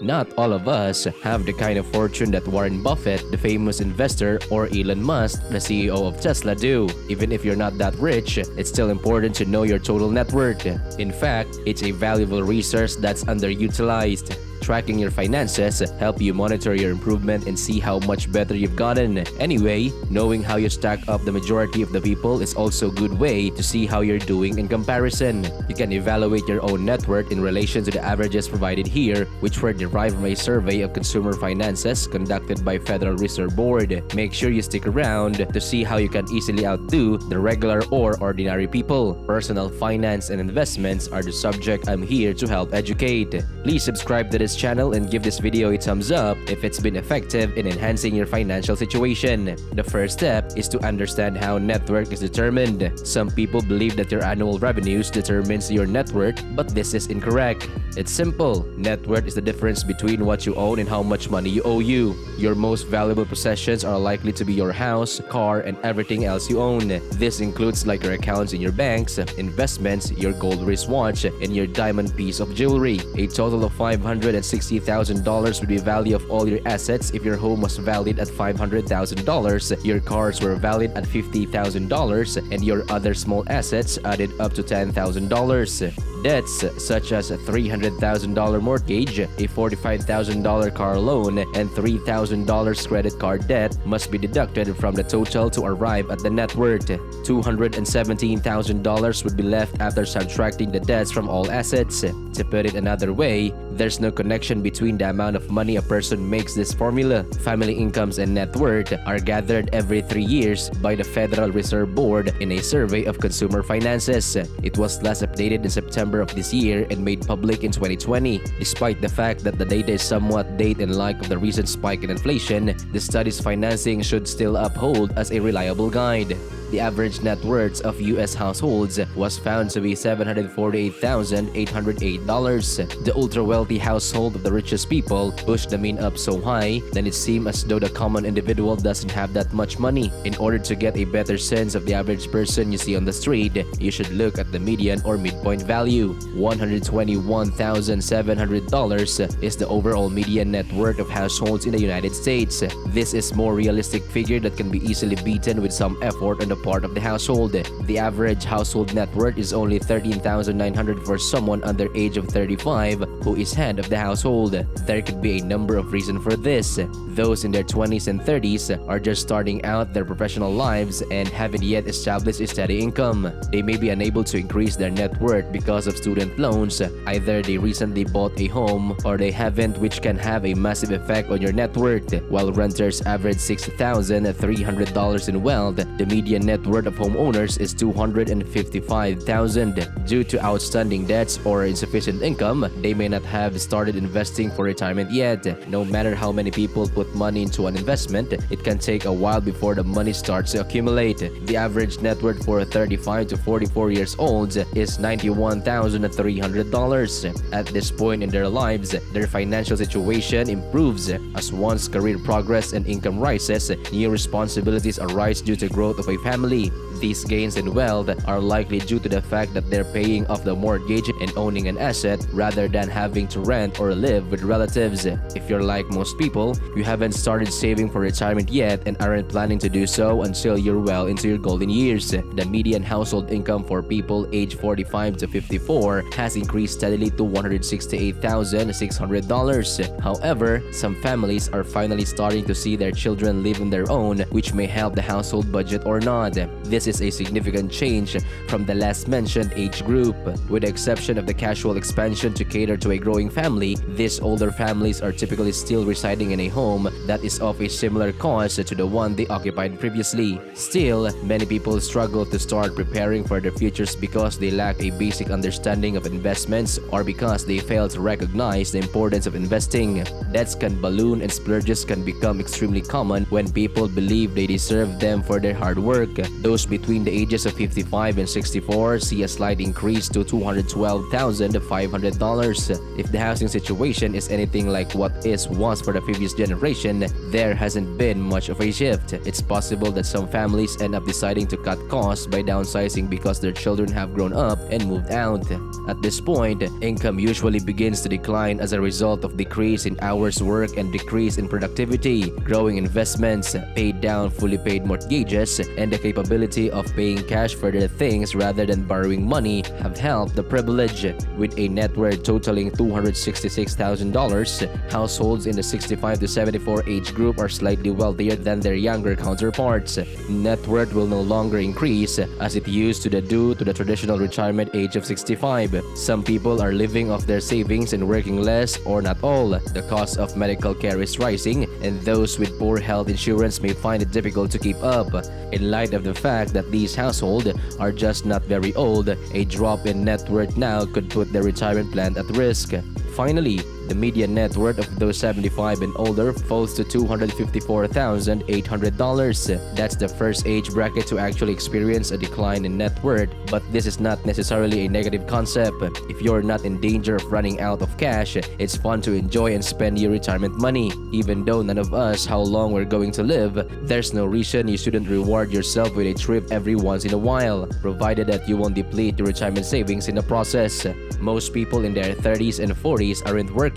Not all of us have the kind of fortune that Warren Buffett, the famous investor, or Elon Musk, the CEO of Tesla, do. Even if you're not that rich, it's still important to know your total net worth. In fact, it's a valuable resource that's underutilized. Tracking your finances help you monitor your improvement and see how much better you've gotten. Anyway, knowing how you stack up the majority of the people is also a good way to see how you're doing in comparison. You can evaluate your own net worth in relation to the averages provided here, which were derived from a survey of consumer finances conducted by Federal Reserve Board. Make sure you stick around to see how you can easily outdo the regular or ordinary people. Personal finance and investments are the subject I'm here to help educate. Please subscribe to this channel and give this video a thumbs up if it's been effective in enhancing your financial situation. The first step is to understand how net worth is determined. Some people believe that your annual revenues determines your net worth, but this is incorrect. It's simple. Net worth is the difference between what you own and how much money you owe you. Your most valuable possessions are likely to be your house, car, and everything else you own. This includes like your accounts in your banks, investments, your gold wristwatch, and your diamond piece of jewelry. A total of $560,000 would be the value of all your assets if your home was valued at $500,000, your cars were valued at $50,000, and your other small assets added up to $10,000. Debts such as a $300,000 mortgage, a $45,000 car loan, and $3,000 credit card debt must be deducted from the total to arrive at the net worth. $217,000 would be left after subtracting the debts from all assets. To put it another way, there's no connection between the amount of money a person makes. This formula. Family incomes and net worth are gathered every 3 years by the Federal Reserve Board in a survey of consumer finances. It was last updated in September of this year and made public in 2020. Despite the fact that the data is somewhat dated in light of the recent spike in inflation, the study's financing should still uphold as a reliable guide. The average net worth of U.S. households was found to be $748,808. The ultra-wealthy household of the richest people pushed the mean up so high that it seemed as though the common individual doesn't have that much money. In order to get a better sense of the average person you see on the street, you should look at the median or midpoint value. $121,700 is the overall median net worth of households in the United States. This is a more realistic figure that can be easily beaten with some effort on the part of the household. The average household net worth is only $13,900 for someone under age of 35 who is head of the household. There could be a number of reasons for this. Those in their 20s and 30s are just starting out their professional lives and haven't yet established a steady income. They may be unable to increase their net worth because of student loans. Either they recently bought a home or they haven't, which can have a massive effect on your net worth. While renters average $6,300 in wealth, the median net worth of homeowners is $255,000. Due to outstanding debts or insufficient income, they may not have started investing for retirement yet. No matter how many people put money into an investment, it can take a while before the money starts to accumulate. The average net worth for 35 to 44 years old is $91,300. At this point in their lives, their financial situation improves. As one's career progress and income rises, new responsibilities arise due to growth of a family. These gains in wealth are likely due to the fact that they're paying off the mortgage and owning an asset rather than having to rent or live with relatives. If you're like most people, you haven't started saving for retirement yet and aren't planning to do so until you're well into your golden years. The median household income for people aged 45 to 54 has increased steadily to $168,600. However, some families are finally starting to see their children live on their own, which may help the household budget or not. This is a significant change from the last mentioned age group. With the exception of the casual expansion to cater to a growing family, these older families are typically still residing in a home that is of a similar cost to the one they occupied previously. Still, many people struggle to start preparing for their futures because they lack a basic understanding of investments or because they fail to recognize the importance of investing. Debts can balloon and splurges can become extremely common when people believe they deserve them for their hard work. Those between the ages of 55 and 64 see a slight increase to $212,500. If If the housing situation is anything like what is was for the previous generation, there hasn't been much of a shift. It's possible that some families end up deciding to cut costs by downsizing because their children have grown up and moved out. At this point, income usually begins to decline as a result of decrease in hours worked and decrease in productivity. Growing investments, paid down fully paid mortgages, and the capability of paying cash for their things rather than borrowing money have helped the privilege. With a net worth totaling $266,000, households in the 65 to 74 age group are slightly wealthier than their younger counterparts. Net worth will no longer increase as it used to do to the traditional retirement age of 65. Some people are living off their savings and working less or not all. The cost of medical care is rising, and those with poor health insurance may find it difficult to keep up. In light of the fact that these households are just not very old, a drop in net worth now could put their retirement plan at risk. Finally, the median net worth of those 75 and older falls to $254,800. That's the first age bracket to actually experience a decline in net worth, but this is not necessarily a negative concept. If you're not in danger of running out of cash, it's fun to enjoy and spend your retirement money. Even though none of us how long we're going to live, there's no reason you shouldn't reward yourself with a trip every once in a while, provided that you won't deplete your retirement savings in the process. Most people in their 30s and 40s aren't working,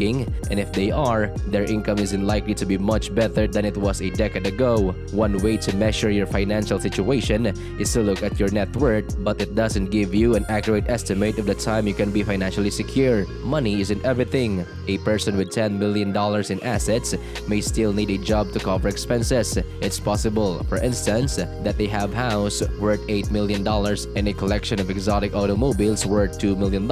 and if they are, their income isn't likely to be much better than it was a decade ago. One way to measure your financial situation is to look at your net worth, but it doesn't give you an accurate estimate of the time you can be financially secure. Money isn't everything. A person with $10 million in assets may still need a job to cover expenses. It's possible, for instance, that they have a house worth $8 million and a collection of exotic automobiles worth $2 million,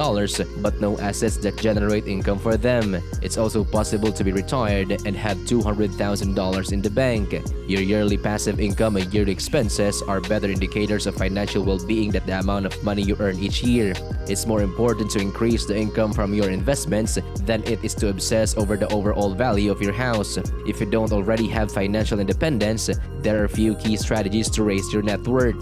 but no assets that generate income for them. It's also possible to be retired and have $200,000 in the bank. Your yearly passive income and yearly expenses are better indicators of financial well-being than the amount of money you earn each year. It's more important to increase the income from your investments than it is to obsess over the overall value of your house. If you don't already have financial independence, there are a few key strategies to raise your net worth.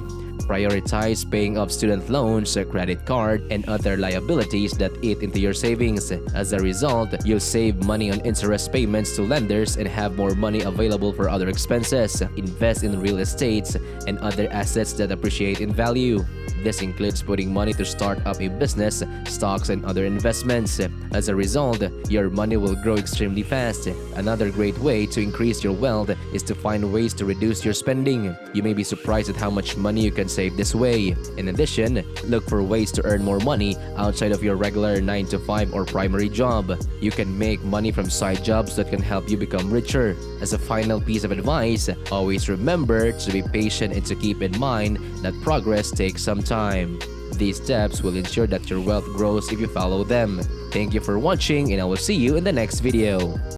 Prioritize paying off student loans, credit card, and other liabilities that eat into your savings. As a result, you'll save money on interest payments to lenders and have more money available for other expenses. Invest in real estate and other assets that appreciate in value. This includes putting money to start up a business, stocks, and other investments. As a result, your money will grow extremely fast. Another great way to increase your wealth is to find ways to reduce your spending. You may be surprised at how much money you can save this way. In addition, look for ways to earn more money outside of your regular 9-to-5 or primary job. You can make money from side jobs that can help you become richer. As a final piece of advice, always remember to be patient and to keep in mind that progress takes some time. These steps will ensure that your wealth grows if you follow them. Thank you for watching, and I will see you in the next video.